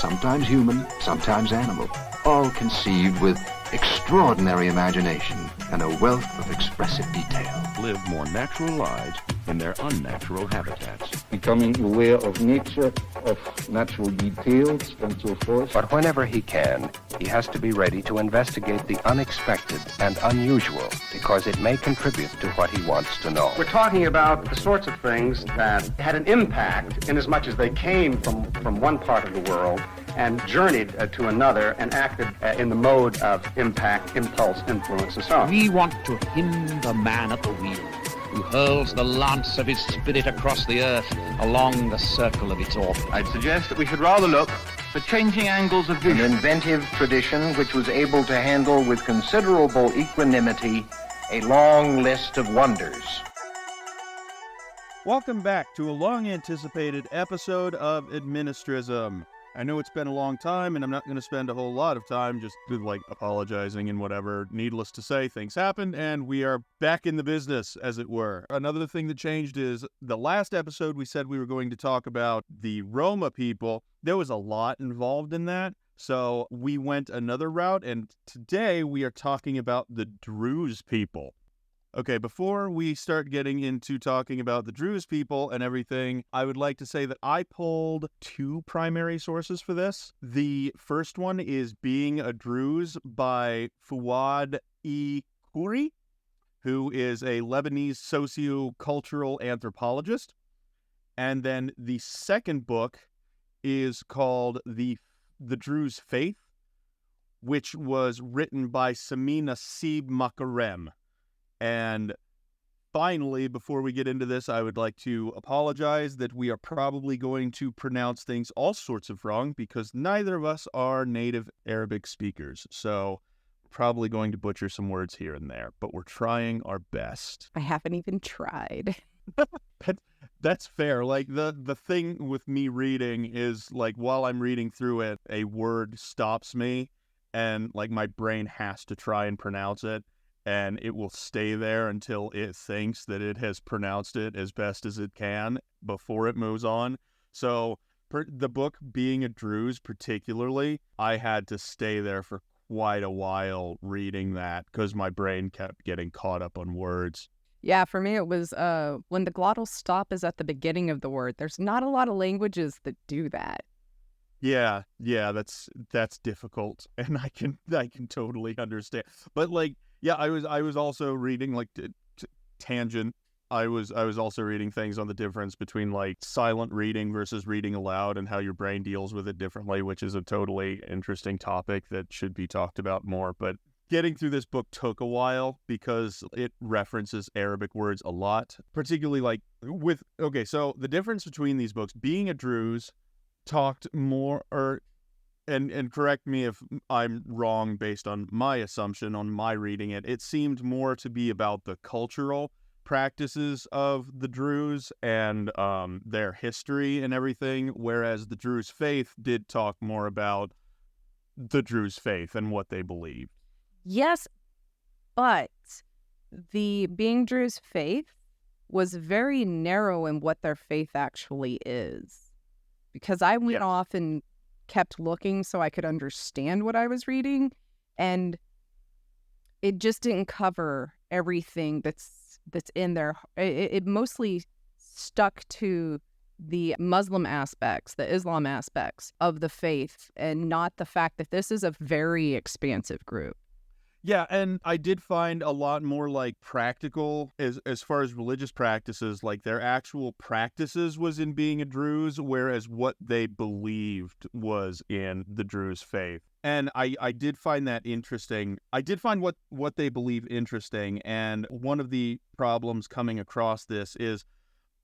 sometimes human, sometimes animal, all conceived with extraordinary imagination and a wealth of expressive detail. Live more natural lives in their unnatural habitats. Becoming aware of nature, of natural details, and so forth. But whenever he can, he has to be ready to investigate the unexpected and unusual, because it may contribute to what he wants to know. We're talking about the sorts of things that had an impact in as much as they came from one part of the world and journeyed to another and acted in the mode of impact, impulse, influence, and so on. We want to hymn the man at the wheel, who hurls the lance of his spirit across the earth along the circle of its orbit. I'd suggest that we should rather look for changing angles of vision. An inventive tradition which was able to handle with considerable equanimity a long list of wonders. Welcome back to a long-anticipated episode of Administrism. I know it's been a long time, and I'm not going to spend a whole lot of time just apologizing and whatever. Needless to say, things happened, and we are back in the business, as it were. Another thing that changed is the last episode we said we were going to talk about the Roma people. There was a lot involved in that, so we went another route, and today we are talking about the Druze people. Okay, before we start getting into talking about the Druze people and everything, I would like to say that I pulled two primary sources for this. The first one is Being a Druze by Fuad I, Khuri, who is a Lebanese socio-cultural anthropologist. And then the second book is called The Druze Faith, which was written by Sami Nasib Makarem. And finally, before we get into this, I would like to apologize that we are probably going to pronounce things all sorts of wrong because neither of us are native Arabic speakers. So we're probably going to butcher some words here and there, but we're trying our best. I haven't even tried. That's fair. Like the thing with me reading is while I'm reading through it, a word stops me and my brain has to try and pronounce it. And it will stay there until it thinks that it has pronounced it as best as it can before it moves on. So the book Being a Druze particularly, I had to stay there for quite a while reading that because my brain kept getting caught up on words. Yeah, for me it was when the glottal stop is at the beginning of the word. There's not a lot of languages that do that. Yeah, that's difficult, and I can totally understand. But yeah, I was also reading tangent. I was also reading things on the difference between silent reading versus reading aloud and how your brain deals with it differently, which is a totally interesting topic that should be talked about more. But getting through this book took a while because it references Arabic words a lot, particularly so the difference between these books, Being a Druze talked more and correct me if I'm wrong based on my assumption on my reading it. It seemed more to be about the cultural practices of the Druze and their history and everything, whereas the Druze faith did talk more about the Druze faith and what they believed. Yes, but the Being Druze faith was very narrow in what their faith actually is. Because I went off and kept looking so I could understand what I was reading, and it just didn't cover everything that's in there. It mostly stuck to the Muslim aspects, the Islam aspects of the faith, and not the fact that this is a very expansive group. Yeah, and I did find a lot more practical as far as religious practices, their actual practices was in Being a Druze, whereas what they believed was in the Druze faith. And I did find that interesting. I did find what they believe interesting, and one of the problems coming across this is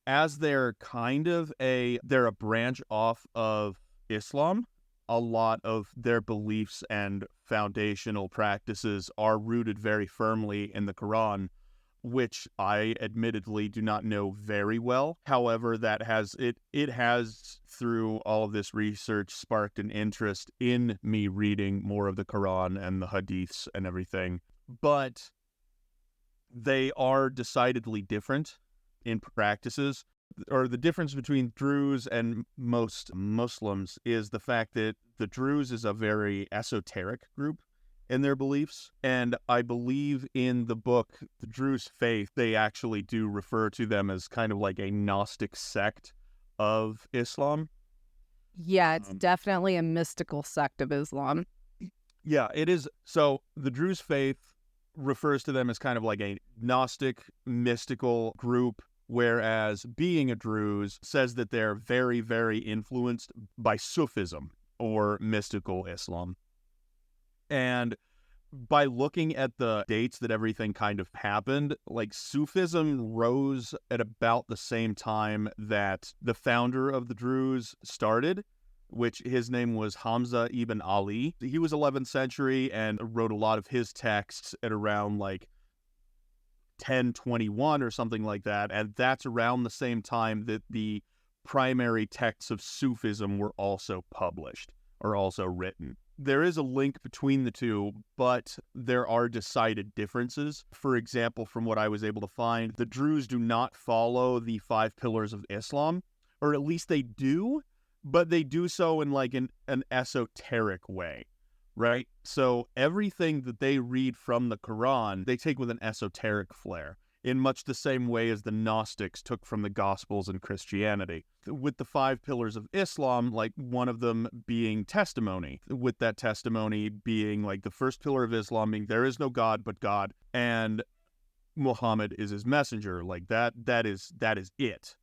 as they're they're a branch off of Islam, a lot of their beliefs and foundational practices are rooted very firmly in the Quran, which I admittedly do not know very well. However, that has through all of this research sparked an interest in me reading more of the Quran and the Hadiths and everything. But they are decidedly different in practices. or the difference between Druze and most Muslims is the fact that the Druze is a very esoteric group in their beliefs. And I believe in the book, The Druze Faith, they actually do refer to them as kind of like a Gnostic sect of Islam. Yeah, it's definitely a mystical sect of Islam. Yeah, it is. So the Druze Faith refers to them as kind of like a Gnostic, mystical group, whereas being a Druze says that they're very, very influenced by Sufism or mystical Islam. And by looking at the dates that everything kind of happened, like Sufism rose at about the same time that the founder of the Druze started, which his name was Hamza ibn Ali. He was 11th century and wrote a lot of his texts at around like 1021 or something like that. And that's around the same time that the primary texts of Sufism were also published or also written. There is a link between the two, but there are decided differences. For example, from what I was able to find, the Druze do not follow the 5 pillars of Islam, or at least they do, but they do so in like an esoteric way, right? So everything that they read from the Quran, they take with an esoteric flair, in much the same way as the Gnostics took from the Gospels and Christianity. With the 5 pillars of Islam, like one of them being testimony, with that testimony being like the first pillar of Islam being there is no God but God, and Muhammad is his messenger. Like that is it.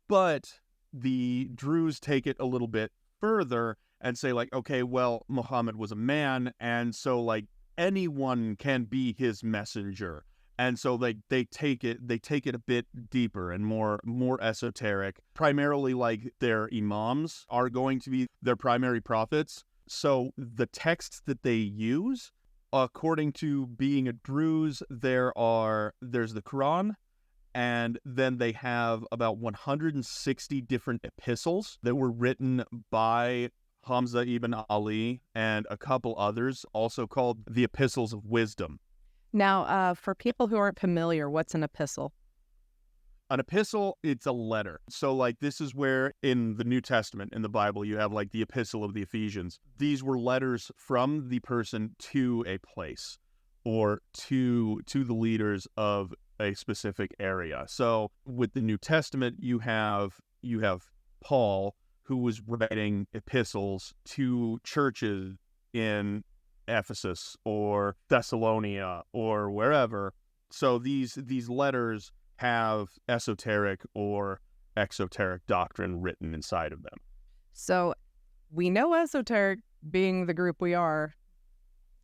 But the Druze take it a little bit further and say like, okay, well, Muhammad was a man, and so like anyone can be his messenger. And so they take it a bit deeper and more esoteric. Primarily, like their imams are going to be their primary prophets. So the texts that they use, according to being a Druze, there's the Quran, and then they have about 160 different epistles that were written by Hamza ibn Ali and a couple others, also called the Epistles of Wisdom. Now, for people who aren't familiar, what's an epistle? An epistle, it's a letter. So like this is where in the New Testament, in the Bible, you have like the epistle of the Ephesians. These were letters from the person to a place or to the leaders of a specific area. So with the New Testament, you have Paul, who was writing epistles to churches in Ephesus or Thessalonica or wherever. So these letters have esoteric or exoteric doctrine written inside of them. So we know esoteric being the group we are.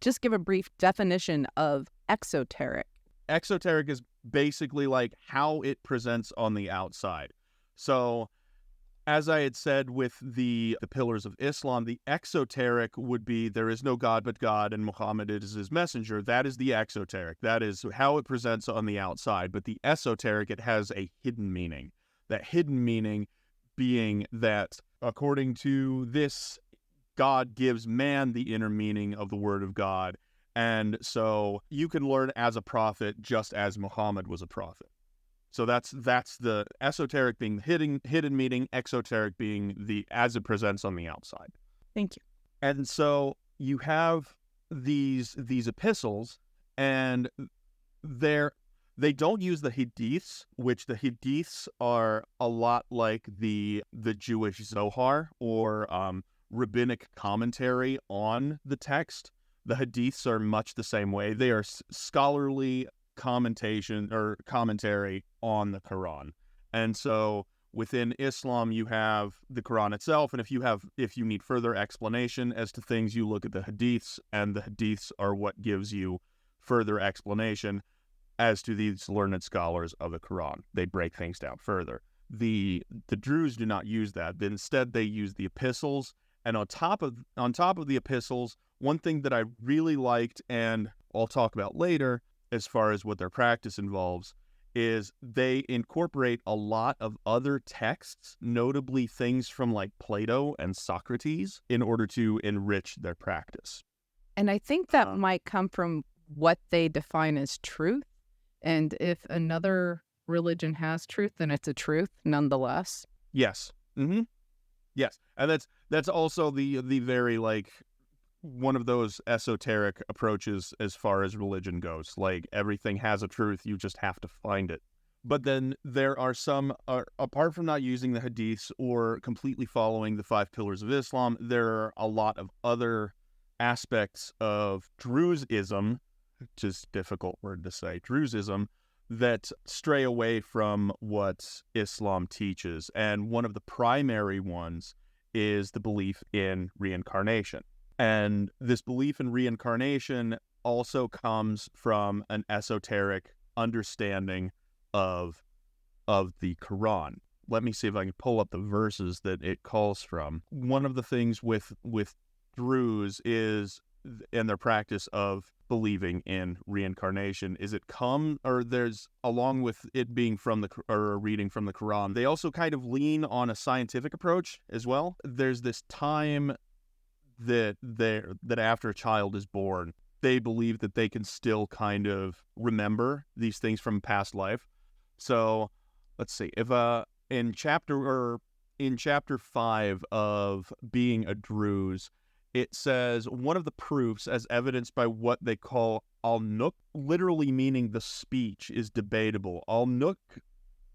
Just give a brief definition of exoteric. Exoteric is basically like how it presents on the outside. So as I had said with the pillars of Islam, the exoteric would be there is no God but God and Muhammad is his messenger. That is the exoteric. That is how it presents on the outside. But the esoteric, it has a hidden meaning. That hidden meaning being that according to this, God gives man the inner meaning of the word of God. And so you can learn as a prophet just as Muhammad was a prophet. So that's the esoteric being the hidden meaning, exoteric being the as it presents on the outside. Thank you. And so you have these epistles, and they don't use the hadiths, which the hadiths are a lot like the Jewish Zohar or rabbinic commentary on the text. The hadiths are much the same way. They are scholarly commentation or commentary on the Quran. And so within Islam you have the Quran itself, and if you need further explanation as to things, you look at the hadiths, and the hadiths are what gives you further explanation as to these learned scholars of the Quran. They break things down further. The Druze do not use that. Instead they use the epistles, and on top of the epistles, one thing that I really liked, and I'll talk about later as far as what their practice involves, is they incorporate a lot of other texts, notably things from like Plato and Socrates, in order to enrich their practice. And I think that might come from what they define as truth. And if another religion has truth, then it's a truth nonetheless. Yes. Mm-hmm. Yes. And that's also the very, like, one of those esoteric approaches as far as religion goes. Like, everything has a truth, you just have to find it. But then there are some, apart from not using the hadiths or completely following the 5 pillars of Islam, there are a lot of other aspects of Druzeism, which is a difficult word to say, Druzeism, that stray away from what Islam teaches. And one of the primary ones is the belief in reincarnation. And this belief in reincarnation also comes from an esoteric understanding of the Quran. Let me see if I can pull up the verses that it calls from. One of the things with Druze is, in their practice of believing in reincarnation, is there's, along with it being reading from the Quran, they also kind of lean on a scientific approach as well. There's this time that after a child is born, they believe that they can still kind of remember these things from past life. So let's see, if in chapter 5 of Being a Druze, it says one of the proofs, as evidenced by what they call al-nuk, literally meaning the speech, is debatable. Al-nuk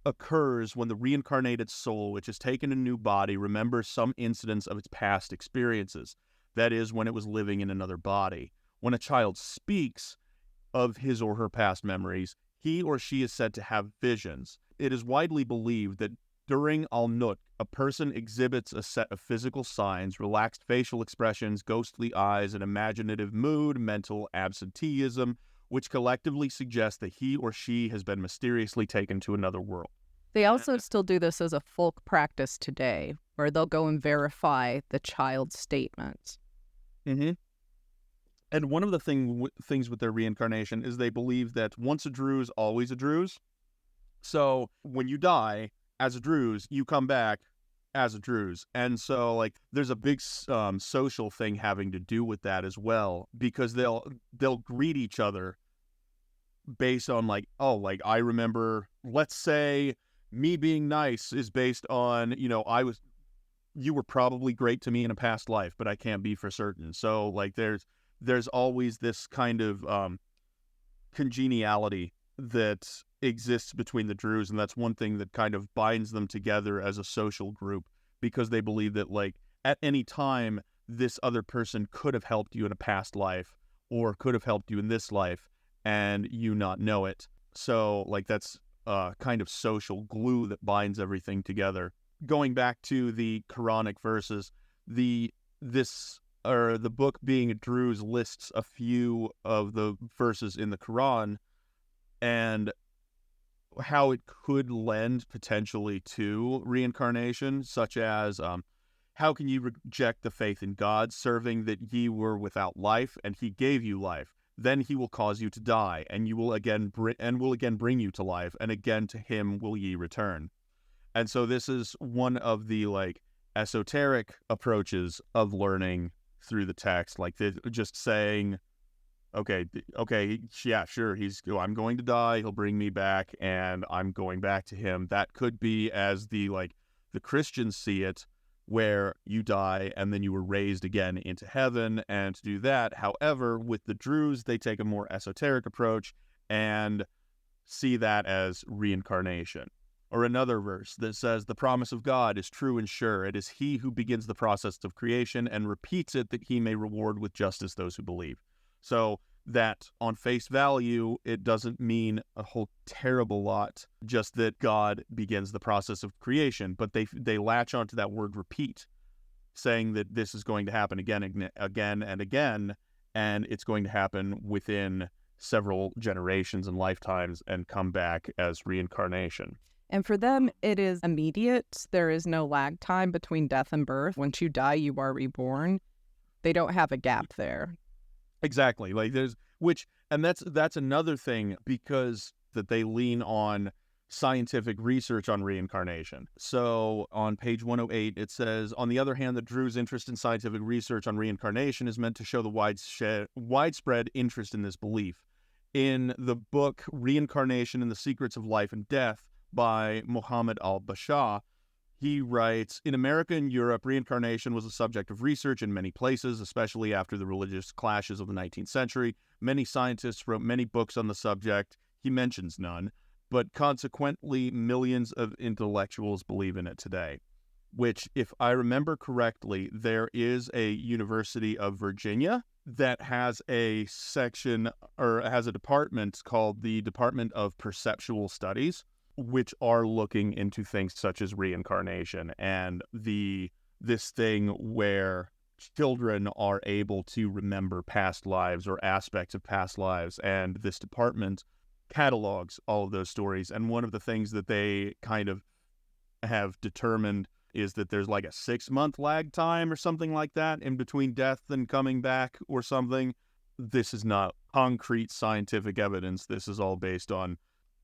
occurs when the reincarnated soul, which has taken a new body, remembers some incidents of its past experiences. That is, when it was living in another body. When a child speaks of his or her past memories, he or she is said to have visions. It is widely believed that during al-nuk, a person exhibits a set of physical signs, relaxed facial expressions, ghostly eyes, an imaginative mood, mental absenteeism, which collectively suggest that he or she has been mysteriously taken to another world. They also still do this as a folk practice today, where they'll go and verify the child's statements. Mm-hmm. And one of the things with their reincarnation is they believe that once a Druze, always a Druze. So when you die as a Druze, you come back as a Druze. And so, like, there's a big social thing having to do with that as well, because they'll greet each other based on, like, oh, like, I remember, let's say me being nice is based on, you were probably great to me in a past life, but I can't be for certain. So, like, there's always this kind of congeniality that exists between the Druze, and that's one thing that kind of binds them together as a social group, because they believe that, like, at any time this other person could have helped you in a past life or could have helped you in this life and you not know it. So, like, that's kind of social glue that binds everything together. Going back to the Quranic verses, the book Being a Druze lists a few of the verses in the Quran and how it could lend potentially to reincarnation, such as how can you reject the faith in God, serving that ye were without life, and he gave you life? Then he will cause you to die, and you will again bring you to life, and again to him will ye return. And so this is one of the, like, esoteric approaches of learning through the text, like just saying, okay, yeah, sure, I'm going to die, he'll bring me back, and I'm going back to him. That could be as the Christians see it, where you die and then you were raised again into heaven, and to do that. However, with the Druze, they take a more esoteric approach and see that as reincarnation. Or another verse that says, the promise of God is true and sure. It is he who begins the process of creation and repeats it, that he may reward with justice those who believe. So that on face value, it doesn't mean a whole terrible lot, just that God begins the process of creation. But they latch onto that word repeat, saying that this is going to happen again and again, and it's going to happen within several generations and lifetimes and come back as reincarnation. And for them, it is immediate. There is no lag time between death and birth. Once you die, you are reborn. They don't have a gap there. Exactly. Like that's another thing, because that they lean on scientific research on reincarnation. So on page 108, it says, on the other hand, the Druze interest in scientific research on reincarnation is meant to show the widespread interest in this belief. In the book Reincarnation and the Secrets of Life and Death by Muhammad al-Bashar, he writes, in America and Europe, reincarnation was a subject of research in many places, especially after the religious clashes of the 19th century. Many scientists wrote many books on the subject. He mentions none, but consequently, millions of intellectuals believe in it today, which, if I remember correctly, there is a University of Virginia that has a section or has a department called the Department of Perceptual Studies, which are looking into things such as reincarnation and this thing where children are able to remember past lives or aspects of past lives. And this department catalogs all of those stories. And one of the things that they kind of have determined is that there's like a 6-month lag time or something like that in between death and coming back or something. This is not concrete scientific evidence. This is all based on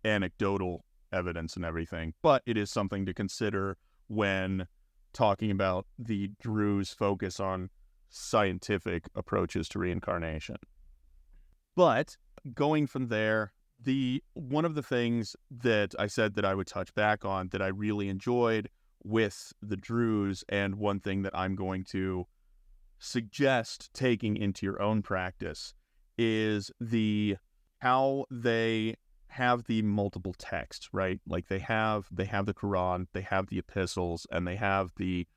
anecdotal evidence and everything, but it is something to consider when talking about the Druze focus on scientific approaches to reincarnation. But going from there, one of the things that I said that I would touch back on that I really enjoyed with the Druze, and one thing that I'm going to suggest taking into your own practice, is how they have the multiple texts, right? Like they have the Quran, they have the epistles, and they have the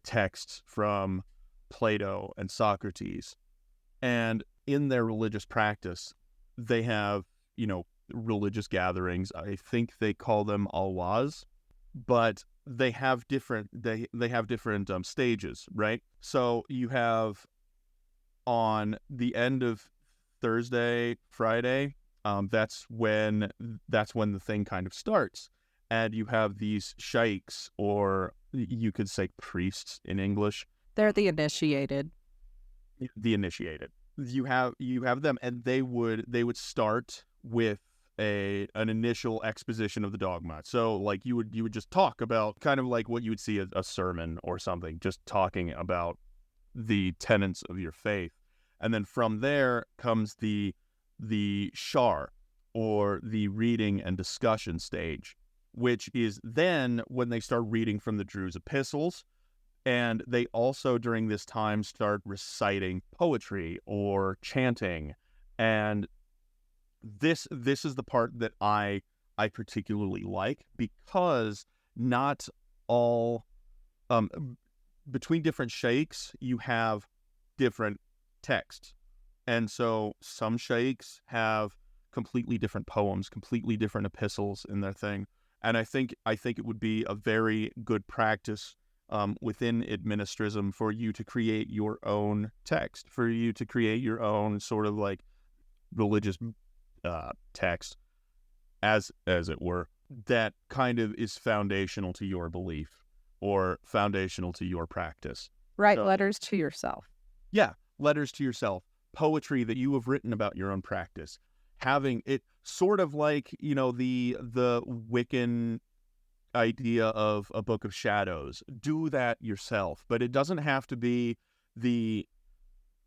texts from Plato and Socrates. And in their religious practice, they have, religious gatherings. I think they call them alwaz, but they have different stages, right? So you have on the end of Thursday, Friday, that's when the thing kind of starts, and you have these sheikhs, or you could say priests in English. They're the initiated. The initiated. You have them, and they would start with an initial exposition of the dogma. So like you would just talk about kind of like what you would see a sermon or something, just talking about the tenets of your faith, and then from there comes the shar, or the reading and discussion stage, which is then when they start reading from the Druze epistles. And they also during this time start reciting poetry or chanting. And this is the part that I particularly like, because not all between different sheikhs you have different texts. And so some sheikhs have completely different poems, completely different epistles in their thing. And I think it would be a very good practice within administrism for you to create your own text, for you to create your own sort of like religious text, as it were, that kind of is foundational to your belief or foundational to your practice. Write letters to yourself. Yeah, letters to yourself. Poetry that you have written about your own practice, having it sort of like, the Wiccan idea of a book of shadows. Do that yourself, but it doesn't have to be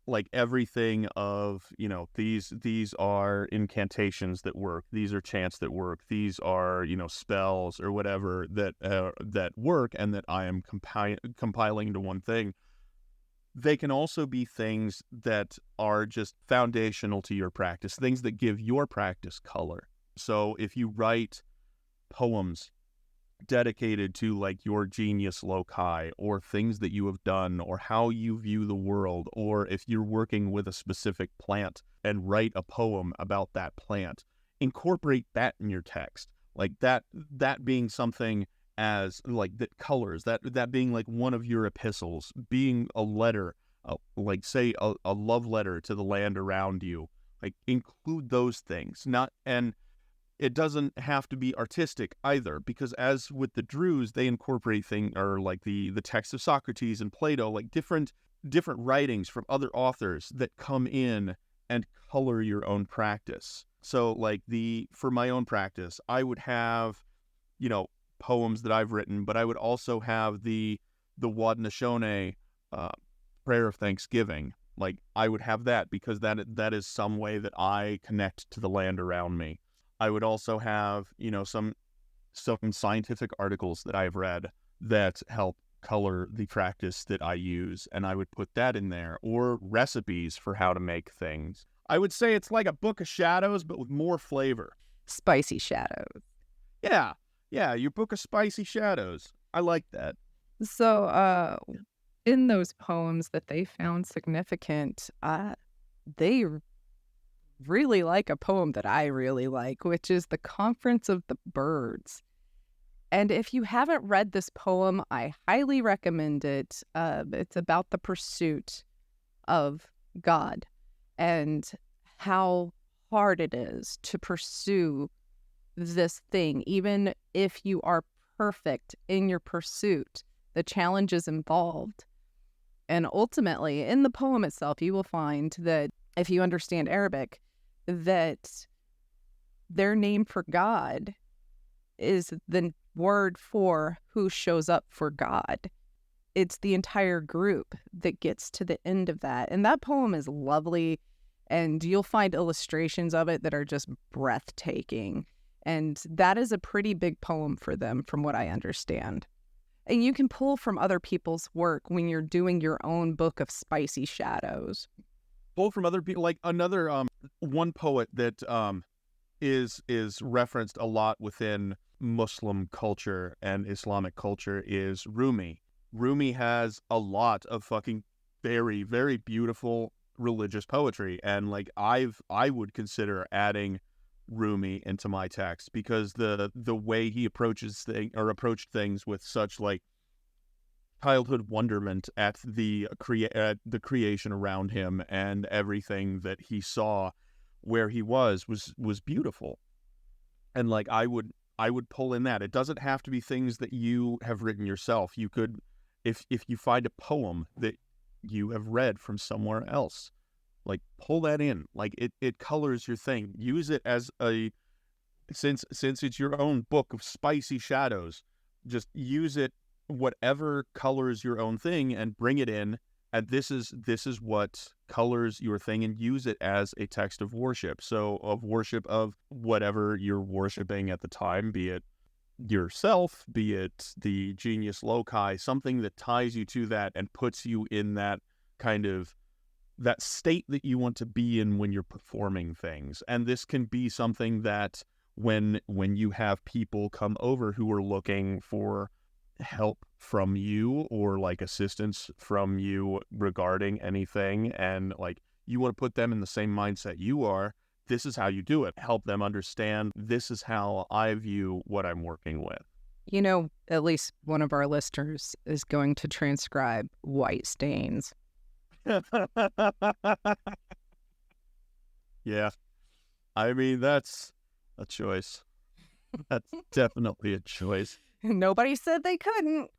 like everything of, these are incantations that work, these are chants that work, these are, spells or whatever that work and that I am compiling into one thing. They can also be things that are just foundational to your practice, things that give your practice color. So if you write poems dedicated to like your genius loci, or things that you have done, or how you view the world, or if you're working with a specific plant and write a poem about that plant, incorporate that in your text. Like that being something as like that colors, that being like one of your epistles, being a letter, like say a love letter to the land around you. Like include those things. And it doesn't have to be artistic either, because as with the Druze, they incorporate things, or like the text of Socrates and Plato, like different writings from other authors that come in and color your own practice. So like for my own practice, I would have, poems that I've written, but I would also have the Wad Nashone prayer of thanksgiving, Like, I would have that because that is some way that I connect to the land around me. I would also have, some scientific articles that I've read that help color the practice that I use, and I would put that in there, or recipes for how to make things. I would say it's like a book of shadows, but with more flavor. Spicy shadows. Yeah, your book of spicy shadows. I like that. So, in those poems that they found significant, they really like a poem that I really like, which is The Conference of the Birds. And if you haven't read this poem, I highly recommend it. It's about the pursuit of God and how hard it is to pursue this thing. Even if you are perfect in your pursuit, the challenges involved. And ultimately, in the poem itself, you will find that if you understand Arabic, that their name for God is the word for who shows up for God. It's the entire group that gets to the end of that. And that poem is lovely, and you'll find illustrations of it that are just breathtaking. And that is a pretty big poem for them, from what I understand. And you can pull from other people's work when you're doing your own book of spicy shadows. Pull from other people, like another one poet that is referenced a lot within Muslim culture and Islamic culture is Rumi. Rumi has a lot of fucking very, very beautiful religious poetry, and like I would consider adding Rumi into my text because the way he approached things with such like childhood wonderment at the creation around him and everything that he saw where he was beautiful. And like I would pull in that. It doesn't have to be things that you have written yourself. You could, if you find a poem that you have read from somewhere else, like pull that in. Like it colors your thing. Use it as since it's your own book of spicy shadows, just use it, whatever colors your own thing, and bring it in. And this is what colors your thing, and use it as a text of worship. So of worship of whatever you're worshiping at the time, be it yourself, be it the genius loci, something that ties you to that and puts you in that kind of that state that you want to be in when you're performing things. And this can be something that when you have people come over who are looking for help from you or like assistance from you regarding anything, and like you want to put them in the same mindset you are, this is how you do it. Help them understand this is how I view what I'm working with. You know, at least one of our listeners is going to transcribe white stains. Yeah. I mean, that's a choice. That's definitely a choice. Nobody said they couldn't.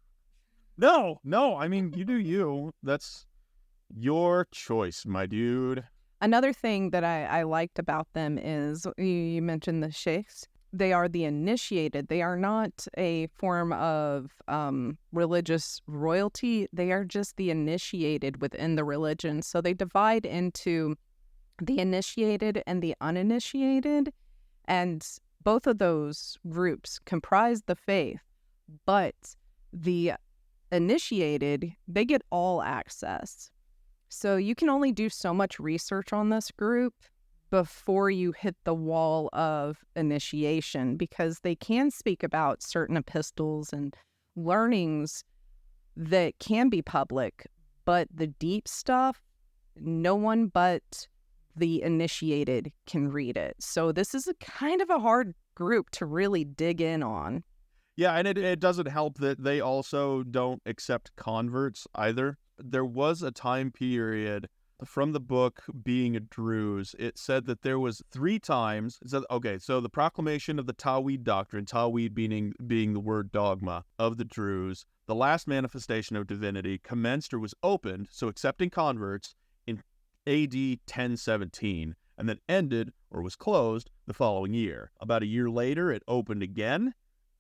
No. I mean, you do you. That's your choice, my dude. Another thing that I liked about them is, you mentioned the sheikhs. They are the initiated. They are not a form of religious royalty. They are just the initiated within the religion. So they divide into the initiated and the uninitiated. And both of those groups comprise the faith. But the initiated, they get all access. So you can only do so much research on this group before you hit the wall of initiation, because they can speak about certain epistles and learnings that can be public, but the deep stuff, no one but the initiated can read it. So this is a kind of a hard group to really dig in on. Yeah, and it doesn't help that they also don't accept converts either. There was a time period from the book Being a Druze, it said that there was 3 times. So the proclamation of the Tawhid doctrine, Tawhid being the word dogma of the Druze, the last manifestation of divinity commenced or was opened, so accepting converts, in AD 1017, and then ended or was closed the following year. About a year later, it opened again,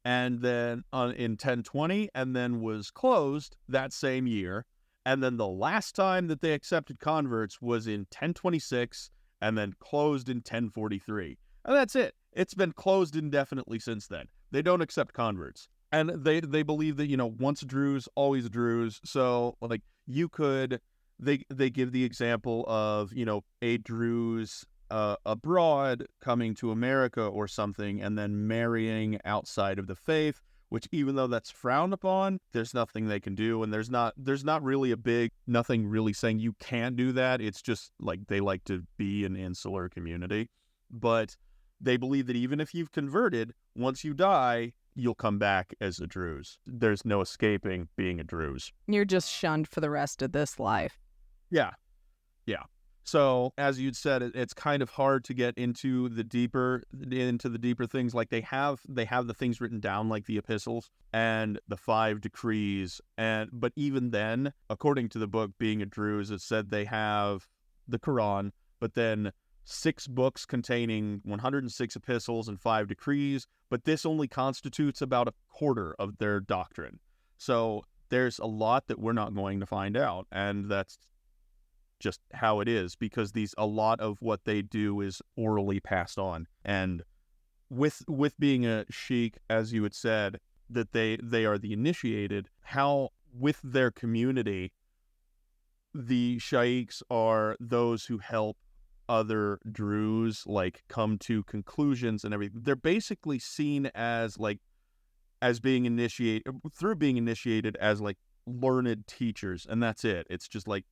and then in 1020, and then was closed that same year. And then the last time that they accepted converts was in 1026 and then closed in 1043. And that's it. It's been closed indefinitely since then. They don't accept converts. And they believe that, once Druze, always Druze. So, like, you could, they give the example of, a Druze abroad coming to America or something and then marrying outside of the faith, which even though that's frowned upon, there's nothing they can do. And there's not really nothing really saying you can't do that. It's just like they like to be an insular community. But they believe that even if you've converted, once you die, you'll come back as a Druze. There's no escaping being a Druze. You're just shunned for the rest of this life. Yeah. So, as you'd said, it's kind of hard to get into the deeper things. Like they have the things written down, like the epistles and the 5 decrees. But even then, according to the book Being a Druze, it said they have the Quran, but then 6 books containing 106 epistles and 5 decrees. But this only constitutes about a quarter of their doctrine. So there's a lot that we're not going to find out, and that's just how it is, because a lot of what they do is orally passed on. And with being a sheikh, as you had said, that they are the initiated, how with their community, the sheikhs are those who help other Druze like come to conclusions and everything. They're basically seen as being initiated as like learned teachers, and that's it. It's just like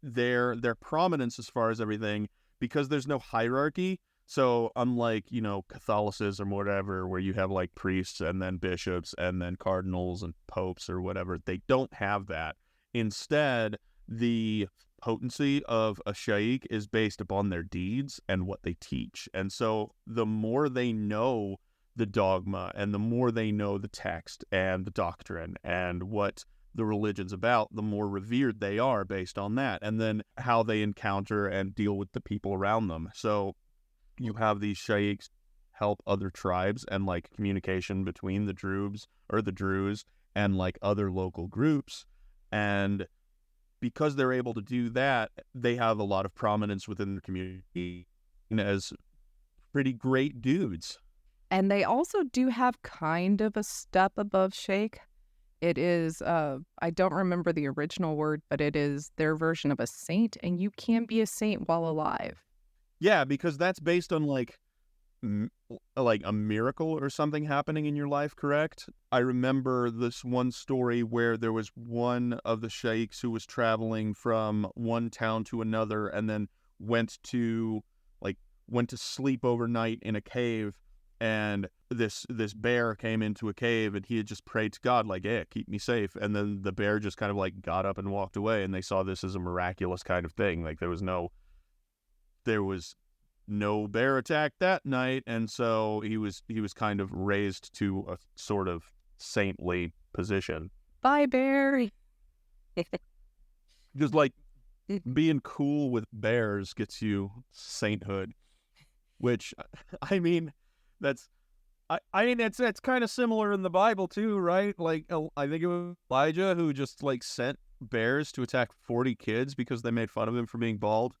their prominence as far as everything, because there's no hierarchy. So unlike, Catholicism or whatever, where you have like priests and then bishops and then cardinals and popes or whatever, they don't have that. Instead, the potency of a sheikh is based upon their deeds and what they teach. And so the more they know the dogma and the more they know the text and the doctrine and what the religion's about, the more revered they are based on that, and then how they encounter and deal with the people around them. So you have these sheikhs help other tribes and like communication between the Druze and like other local groups. And because they're able to do that, they have a lot of prominence within the community as pretty great dudes. And they also do have kind of a step above sheikh. It is, I don't remember the original word, but it is their version of a saint, and you can be a saint while alive. Yeah, because that's based on like a miracle or something happening in your life, correct? I remember this one story where there was one of the sheikhs who was traveling from one town to another and then went to sleep overnight in a cave, and this bear came into a cave, and he had just prayed to God, like, hey, keep me safe. And then the bear just kind of like got up and walked away, and they saw this as a miraculous kind of thing. Like there was no bear attack that night, and so he was kind of raised to a sort of saintly position. Bye, bear. Just like being cool with bears gets you sainthood, which that's kind of similar in the Bible too, right? Like I think it was Elijah who just like sent bears to attack 40 kids because they made fun of him for being bald.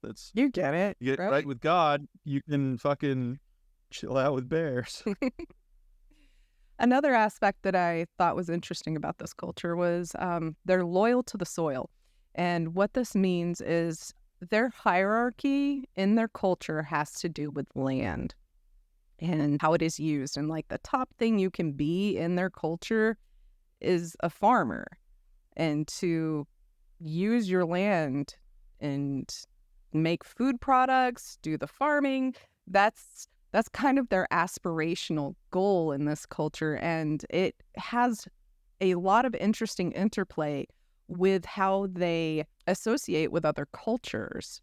That's, you get it. You get right with God, you can fucking chill out with bears. Another aspect that I thought was interesting about this culture was they're loyal to the soil. And what this means is their hierarchy in their culture has to do with land and how it is used. And like the top thing you can be in their culture is a farmer. And to use your land and make food products, do the farming, that's kind of their aspirational goal in this culture. And it has a lot of interesting interplay with how they associate with other cultures.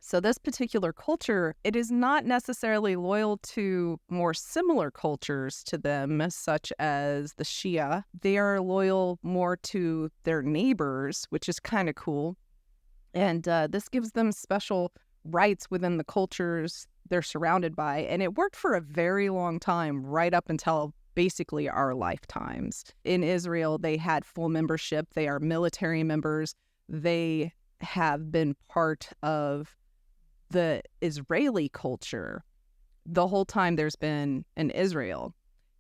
So this particular culture, it is not necessarily loyal to more similar cultures to them, such as the Shia. They are loyal more to their neighbors, which is kind of cool. And this gives them special rights within the cultures they're surrounded by. And it worked for a very long time, right up until basically our lifetimes. In Israel, they had full membership. They are military members. They have been part of the Israeli culture the whole time there's been an Israel.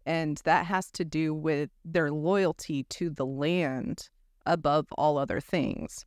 And that has to do with their loyalty to the land above all other things.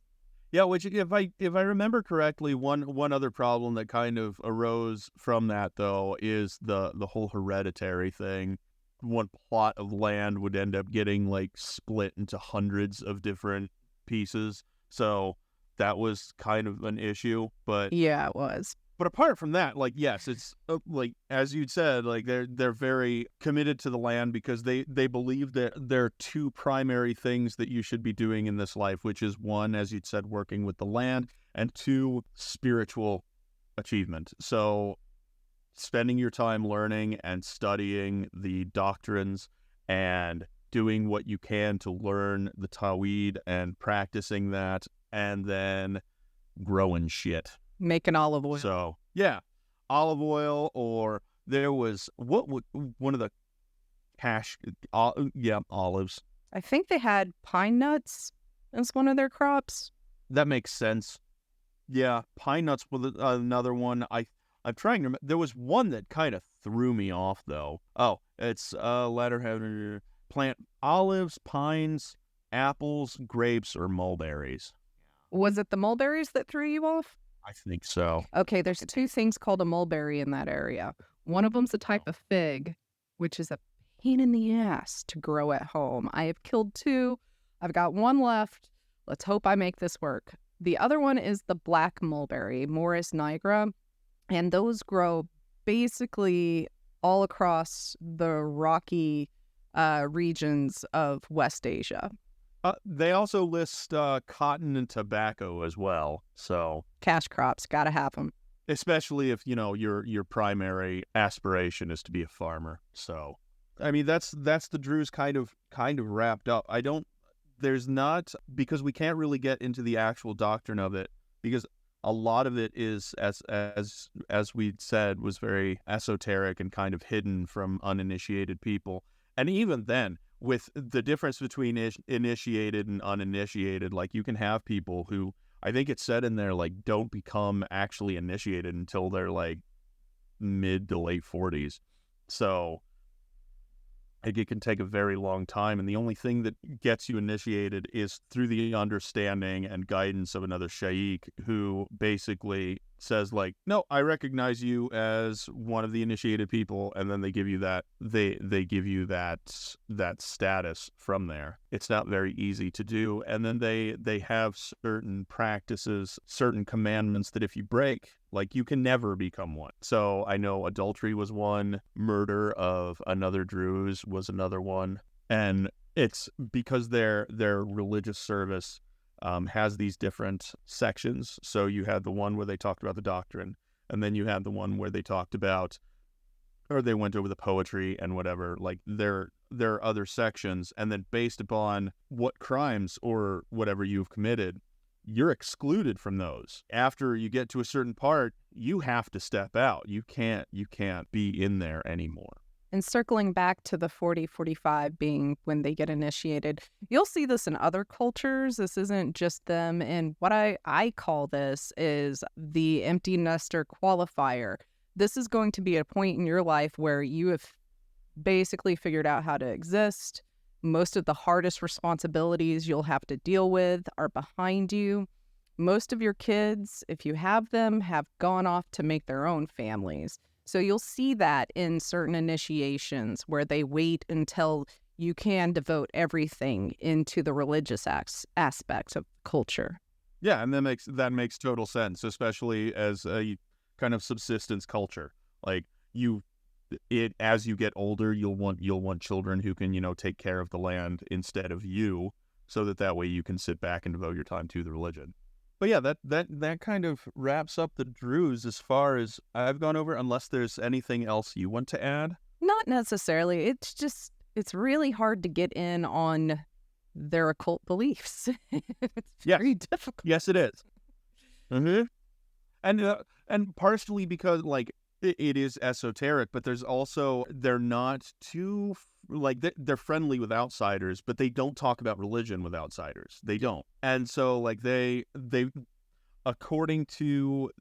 Yeah, which if I remember correctly, one other problem that kind of arose from that though is the whole hereditary thing. One plot of land would end up getting like split into hundreds of different pieces. So that was kind of an issue, but yeah, it was. But apart from that, like, yes, it's like, as you'd said, like they're very committed to the land because they believe that there are two primary things that you should be doing in this life, which is one, as you'd said, working with the land, and two, spiritual achievement. So spending your time learning and studying the doctrines and doing what you can to learn the Tawhid and practicing that, and then growing shit. Making olive oil. So, yeah, olive oil, or there was, what would, one of the olives. I think they had pine nuts as one of their crops. That makes sense. Yeah, pine nuts was another one. I'm trying to remember. There was one that kind of threw me off, though. Oh, it's ladder plant olives, pines, apples, grapes, or mulberries. Was it the mulberries that threw you off? I think so. Okay, there's two things called a mulberry in that area. One of them's a type of fig, which is a pain in the ass to grow at home. I have killed two. I've got one left. Let's hope I make this work. The other one is the black mulberry, Morus nigra, and those grow basically all across the rocky regions of West Asia. They also list cotton and tobacco as well. So cash crops, gotta have them. Especially if your primary aspiration is to be a farmer. So, I mean that's the Druze kind of wrapped up. There's not, because we can't really get into the actual doctrine of it, because a lot of it is as we said was very esoteric and kind of hidden from uninitiated people, and even then, with the difference between initiated and uninitiated, like you can have people who, I think it said in there, like don't become actually initiated until they're like mid to late 40s. So it can take a very long time, and the only thing that gets you initiated is through the understanding and guidance of another shaykh who basically says like, no, I recognize you as one of the initiated people, and then they give you that they give you that status from there. It's not very easy to do, and then they have certain practices, certain commandments that if you break, like you can never become one. So I know adultery was one, murder of another Druze was another one, and it's because their religious service has these different sections. So you had the one where they talked about the doctrine, and then you had the one where they talked about, or they went over the poetry and whatever. Like there are other sections, and then based upon what crimes or whatever you've committed, you're excluded from those. After you get to a certain part, you have to step out. You can't be in there anymore. And circling back to the 40, 45 being when they get initiated, you'll see this in other cultures. This isn't just them. And what I call this is the empty nester qualifier. This is going to be a point in your life where you have basically figured out how to exist. Most of the hardest responsibilities you'll have to deal with are behind you. Most of your kids, if you have them, have gone off to make their own families. So you'll see that in certain initiations where they wait until you can devote everything into the religious aspects of culture. Yeah, and that makes total sense, especially as a kind of subsistence culture. Like as you get older, you'll want children who can take care of the land instead of you, so that way you can sit back and devote your time to the religion. But yeah, that kind of wraps up the Druze as far as I've gone over, unless there's anything else you want to add. Not necessarily. It's really hard to get in on their occult beliefs. It's very difficult. Yes, it is. Mm-hmm. And partially because, like, it is esoteric, but there's also, they're not too, like, they're friendly with outsiders, but they don't talk about religion with outsiders. They don't. And so, like, they according to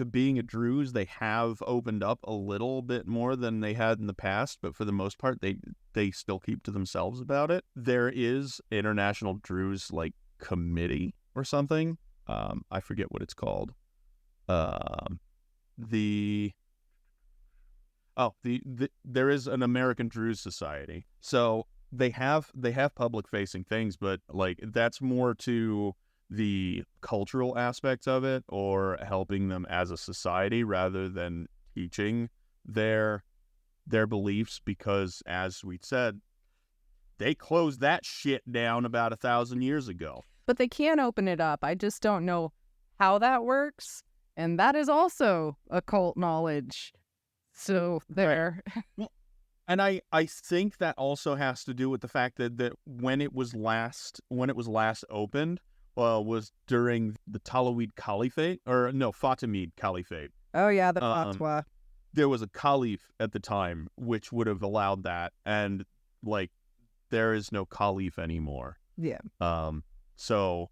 being a Druze, they have opened up a little bit more than they had in the past, but for the most part, they still keep to themselves about it. There is International Druze, like, committee or something. I forget what it's called. There is an American Druze Society. So they have public facing things, but like that's more to the cultural aspects of it or helping them as a society rather than teaching their beliefs, because as we said, they closed that shit down about 1,000 years ago. But they can open it up. I just don't know how that works. And that is also occult knowledge. So there. Well, and I think that also has to do with the fact that when it was last opened, was during the Talawid Caliphate, or no, Fatimid Caliphate. Oh yeah, the fatwa. There was a caliph at the time which would have allowed that, and like there is no caliph anymore. Yeah. So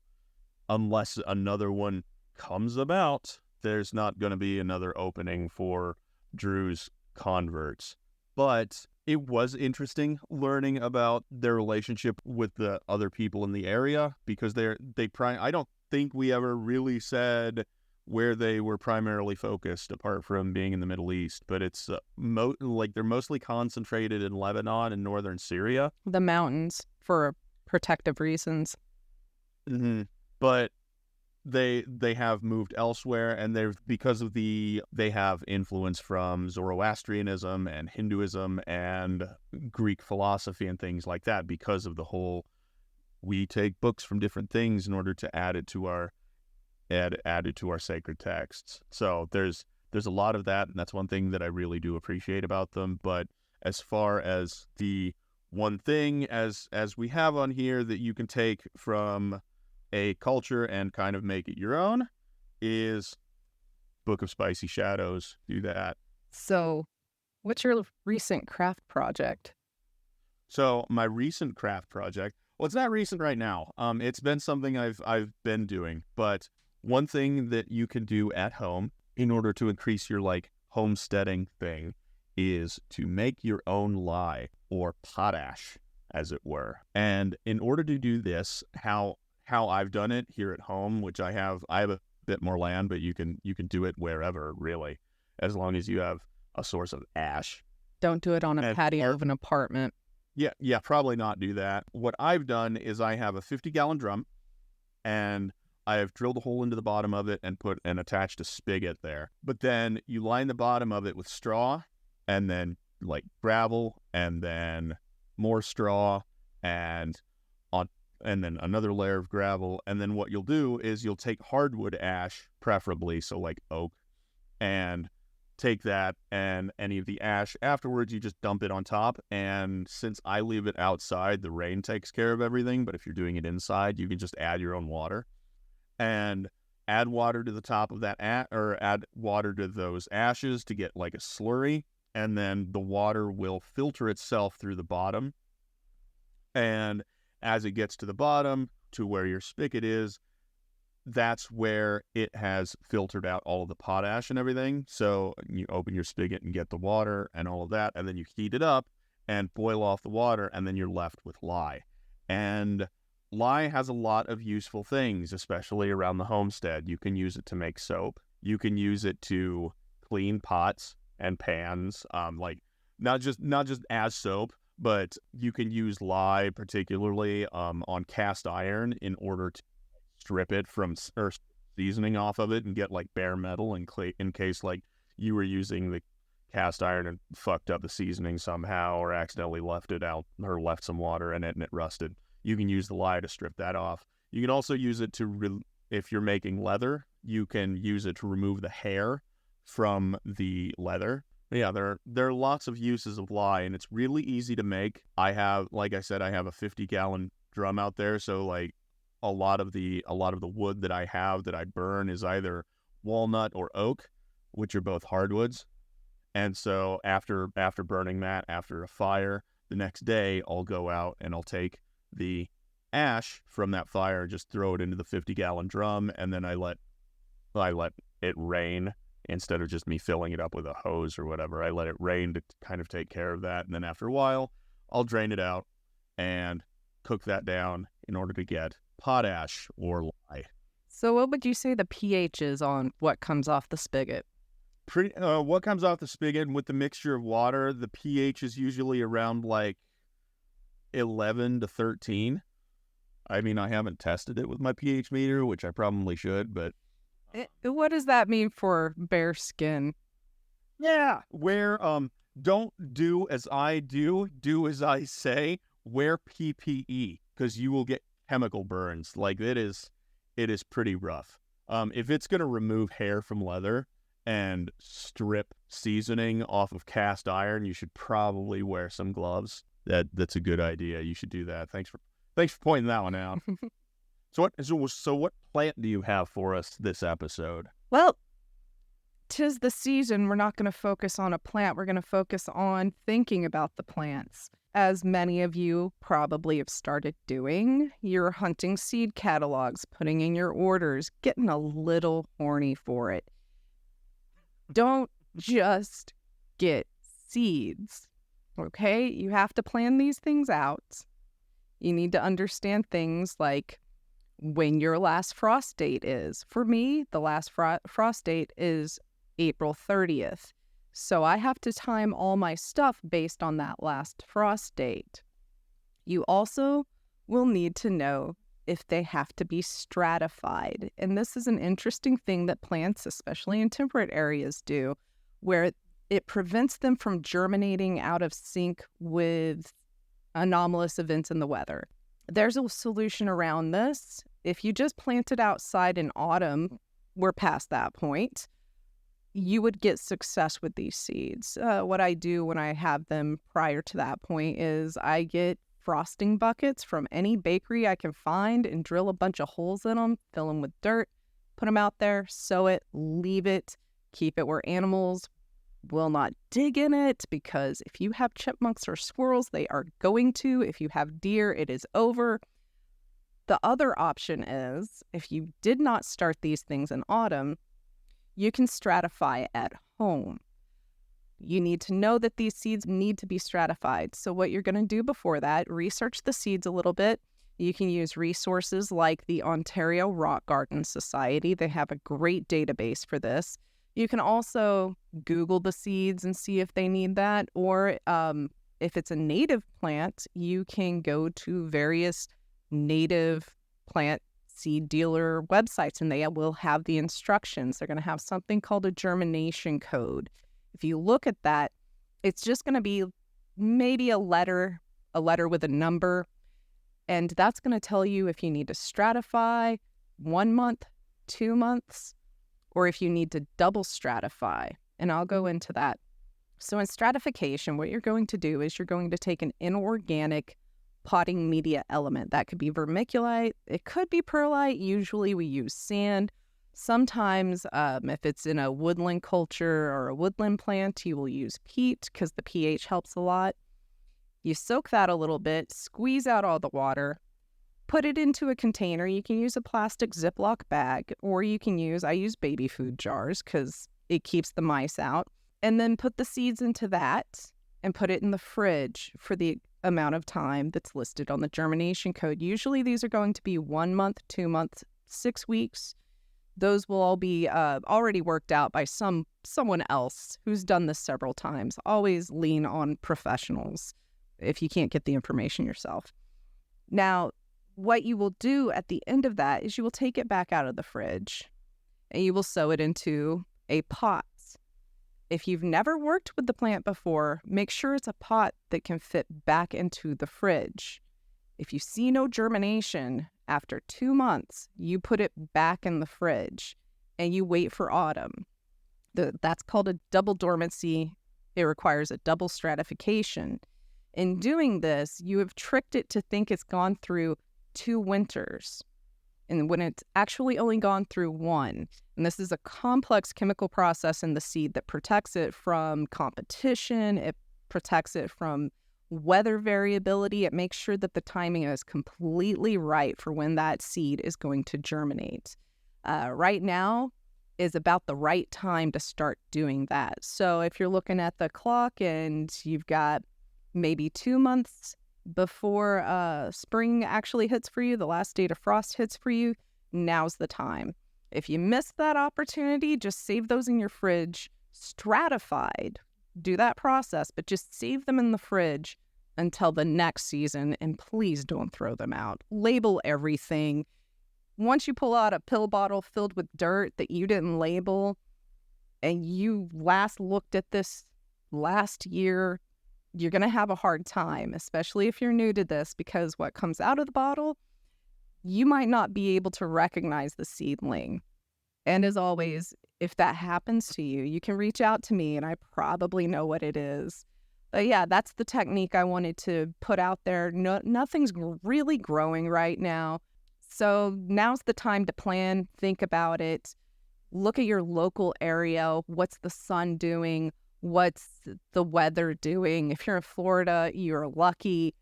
unless another one comes about, there's not going to be another opening for Druze converts. But it was interesting learning about their relationship with the other people in the area, because I don't think we ever really said where they were primarily focused apart from being in the Middle East, but it's like they're mostly concentrated in Lebanon and northern Syria. The mountains for protective reasons. Mm-hmm. But they have moved elsewhere, and they have influence from Zoroastrianism and Hinduism and Greek philosophy and things like that, because of the whole, we take books from different things in order to add it to our sacred texts. So there's a lot of that, and that's one thing that I really do appreciate about them. But as far as the one thing as we have on here that you can take from a culture and kind of make it your own is Book of Spicy Shadows. Do that. So what's your recent craft project? So my recent craft project, well, it's not recent right now. It's been something I've been doing, but one thing that you can do at home in order to increase your like homesteading thing is to make your own lye, or potash, as it were. And in order to do this, how I've done it here at home, which I have a bit more land, but you can do it wherever, really, as long as you have a source of ash. Don't do it on a patio of an apartment. Yeah, probably not do that. What I've done is I have a 50-gallon drum, and I have drilled a hole into the bottom of it and attached a spigot there. But then you line the bottom of it with straw, and then like gravel, and then more straw, and then another layer of gravel. And then what you'll do is you'll take hardwood ash, preferably, so like oak, and take that, and any of the ash afterwards, you just dump it on top. And since I leave it outside, the rain takes care of everything. But if you're doing it inside, you can just add your own water, and add water to the top of that or add water to those ashes to get like a slurry. And then the water will filter itself through the bottom. And as it gets to the bottom, to where your spigot is, that's where it has filtered out all of the potash and everything. So you open your spigot and get the water and all of that, and then you heat it up and boil off the water, and then you're left with lye. And lye has a lot of useful things, especially around the homestead. You can use it to make soap. You can use it to clean pots and pans, like not just as soap, but you can use lye particularly on cast iron in order to strip it from or seasoning off of it and get like bare metal in case like you were using the cast iron and fucked up the seasoning somehow, or accidentally left it out or left some water in it and it rusted. You can use the lye to strip that off. You can also use it to if you're making leather, you can use it to remove the hair from the leather. Yeah, there are lots of uses of lye, and it's really easy to make. I have, like I said, I have a 50-gallon drum out there, so like a lot of the wood that I have that I burn is either walnut or oak. which are both hardwoods. And so after burning that, after a fire, the next day I'll go out and I'll take the ash from that fire, just throw it into the 50-gallon drum, and then I let it rain instead of just me filling it up with a hose or whatever. I let it rain to kind of take care of that, and then after a while, I'll drain it out and cook that down in order to get potash or lye. So what would you say the pH is on what comes off the spigot? What comes off the spigot with the mixture of water, the pH is usually around like 11 to 13. I mean, I haven't tested it with my pH meter, which I probably should, but... What does that mean for bare skin? Yeah, don't do as I do as I say. Wear PPE, because you will get chemical burns. Like, it is pretty rough. If it's going to remove hair from leather and strip seasoning off of cast iron, you should probably wear some gloves. That's a good idea. You should do that. Thanks for pointing that one out. So what plant do you have for us this episode? Well, 'tis the season. We're not going to focus on a plant. We're going to focus on thinking about the plants. As many of you probably have started doing, you're hunting seed catalogs, putting in your orders, getting a little horny for it. Don't just get seeds, okay? You have to plan these things out. You need to understand things like when your last frost date is. For me, the last frost date is April 30th. So I have to time all my stuff based on that last frost date. You also will need to know if they have to be stratified. And this is an interesting thing that plants, especially in temperate areas, do, where it prevents them from germinating out of sync with anomalous events in the weather. There's a solution around this. If you just plant it outside in autumn, we're past that point, you would get success with these seeds. What I do when I have them prior to that point is I get frosting buckets from any bakery I can find and drill a bunch of holes in them, fill them with dirt, put them out there, sow it, leave it, keep it where animals will not dig in it, because if you have chipmunks or squirrels, they are going to. If you have deer, it is over. The other option is, if you did not start these things in autumn, you can stratify at home. You need to know that these seeds need to be stratified. So what you're going to do before that, research the seeds a little bit. You can use resources like the Ontario Rock Garden Society. They have a great database for this. You can also Google the seeds and see if they need that. Or if it's a native plant, you can go to various native plant seed dealer websites, and they will have the instructions. They're going to have something called a germination code. If you look at that, it's just going to be maybe a letter with a number, and that's going to tell you if you need to stratify 1 month, 2 months, or if you need to double stratify, and I'll go into that. So in stratification, what you're going to do is you're going to take an inorganic potting media element. That could be vermiculite, it could be perlite. Usually we use sand. Sometimes if it's in a woodland culture or a woodland plant, you will use peat because the pH helps a lot. You soak that a little bit, squeeze out all the water, put it into a container. You can use a plastic Ziploc bag, or I use baby food jars because it keeps the mice out. And then put the seeds into that and put it in the fridge for the amount of time that's listed on the germination code. Usually these are going to be 1 month, 2 months, 6 weeks. Those will all be already worked out by someone else who's done this several times. Always lean on professionals if you can't get the information yourself. Now, what you will do at the end of that is you will take it back out of the fridge and you will sow it into a pot. If you've never worked with the plant before, make sure it's a pot that can fit back into the fridge. If you see no germination after 2 months, you put it back in the fridge and you wait for autumn. That's called a double dormancy. It requires a double stratification. In doing this, you have tricked it to think it's gone through 2 winters. and when it's actually only gone through one. And this is a complex chemical process in the seed that protects it from competition. It protects it from weather variability. It makes sure that the timing is completely right for when that seed is going to germinate. Right now is about the right time to start doing that. So if you're looking at the clock and you've got maybe 2 months before spring actually hits for you, the last date of frost hits for you, now's the time. If you miss that opportunity, just save those in your fridge, stratified. Do that process, but just save them in the fridge until the next season, and please don't throw them out. Label everything. Once you pull out a pill bottle filled with dirt that you didn't label, and you last looked at this last year, you're going to have a hard time, especially if you're new to this, because what comes out of the bottle, you might not be able to recognize the seedling. And as always, if that happens to you, you can reach out to me and I probably know what it is. But yeah, that's the technique I wanted to put out there. Nothing's really growing right now. So now's the time to plan, think about it, look at your local area. What's the sun doing? What's the weather doing? If you're in Florida, you're lucky.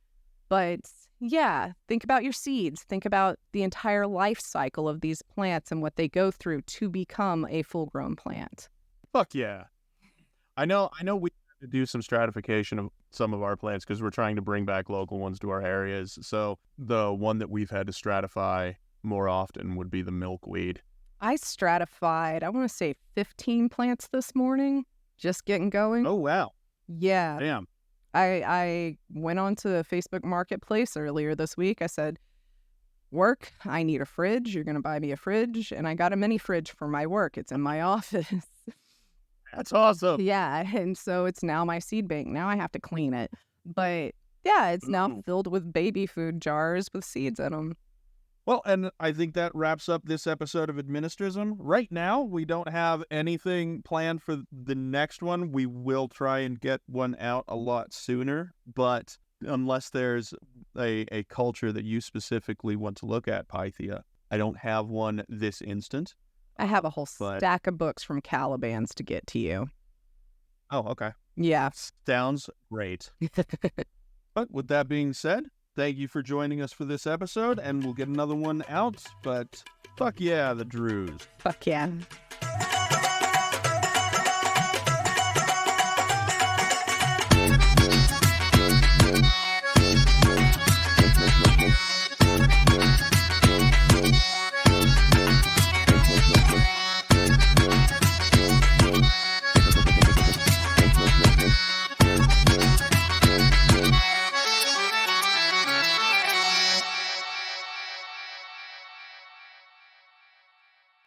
But yeah, think about your seeds. Think about the entire life cycle of these plants and what they go through to become a full-grown plant. Fuck yeah. I know we have to do some stratification of some of our plants because we're trying to bring back local ones to our areas. So the one that we've had to stratify more often would be the milkweed. I stratified, I want to say 15 plants this morning, just getting going. Oh, wow. Yeah. Damn. I went onto the Facebook Marketplace earlier this week. I said, work, I need a fridge. You're going to buy me a fridge. And I got a mini fridge for my work. It's in my office. That's awesome. Yeah. And so it's now my seed bank. Now I have to clean it. But yeah, it's now filled with baby food jars with seeds in them. Well, and I think that wraps up this episode of Administrism. Right now, we don't have anything planned for the next one. We will try and get one out a lot sooner, but unless there's a culture that you specifically want to look at, Pythia, I don't have one this instant. I have a whole stack of books from Calibans to get to you. Oh, okay. Yeah. Sounds great. But with that being said, thank you for joining us for this episode, and we'll get another one out, but fuck yeah, the Druze. Fuck yeah.